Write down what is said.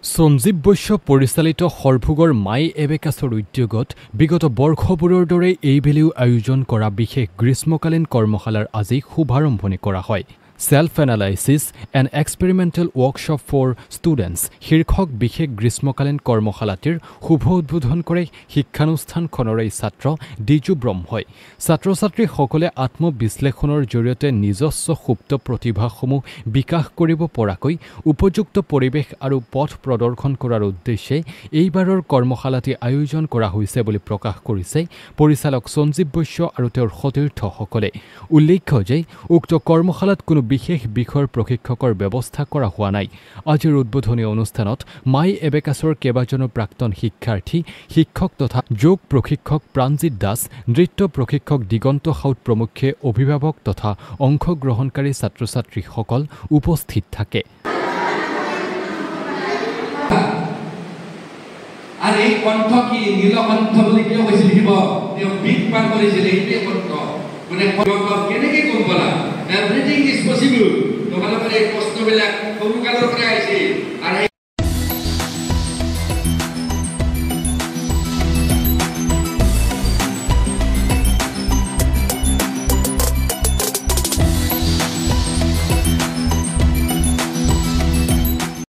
সঞ্জীৱ বৈশ্য পৰিচালিত সৰভোগৰ মাই এবেকাছৰ উদ্যোগত বিগত বৰ্ষবোৰৰ দৰে এইবেলিও আয়োজন কৰা বিশেষ গ্ৰীষ্মকালীন কৰ্মশালাৰ আজি শুভাৰম্ভণি কৰা হয়। Self analysis and experimental workshop for students শীৰ্ষক বিশেষ গ্ৰীষ্মকালীন কৰ্মশালাটিৰ শুভ উদ্বোধন কৰে শিক্ষানুষ্ঠানখনৰে ছাত্ৰ ডিজু ব্ৰহ্মই। ছাত্ৰ ছাত্ৰীসকলে আত্মবিশ্লেষণৰ জৰিয়তে নিজস্ব সুপ্ত প্ৰতিভাসমূহ বিকাশ কৰিব পৰাকৈ উপযুক্ত পৰিৱেশ আৰু পথ প্ৰদৰ্শন কৰাৰ উদ্দেশ্যে এইবাৰৰ কৰ্মশালাটি আয়োজন কৰা হৈছে বুলি প্ৰকাশ কৰিছে পৰিচালক সঞ্জীৱ বৈশ্য আৰু তেওঁৰ সতীৰ্থসকলে। উল্লেখ্য যে উক্ত কৰ্মশালাত কোনো বিশেষ বিষয়ৰ প্ৰশিক্ষকৰ ব্যৱস্থা কৰা হোৱা নাই। আজিৰ উদ্বোধনী অনুষ্ঠানত মাই এবেকাছৰ কেইবাজনো প্ৰাক্তন শিক্ষাৰ্থী, শিক্ষক তথা যোগ প্ৰশিক্ষক প্ৰাণজিৎ দাস, নৃত্য প্ৰশিক্ষক দিগন্ত সাউদ প্ৰমুখ্যে অভিভাৱক তথা অংশগ্ৰহণকাৰী ছাত্ৰ ছাত্ৰীসকল উপস্থিত থাকে। আৰ এই কণ্ঠ কি নীলকণ্ঠ বুলি কিয় কৈছিল শিৱ তেওঁ বিগ পান কৰিছিল এইটোৱে কণ্ঠ মানে কেনেকৈ গম পালা এভৰিথিং ইজ পচিবল তোমালোকৰ এই প্ৰশ্নবিলাক সৰুকালৰ পৰা আহিছিল আৰু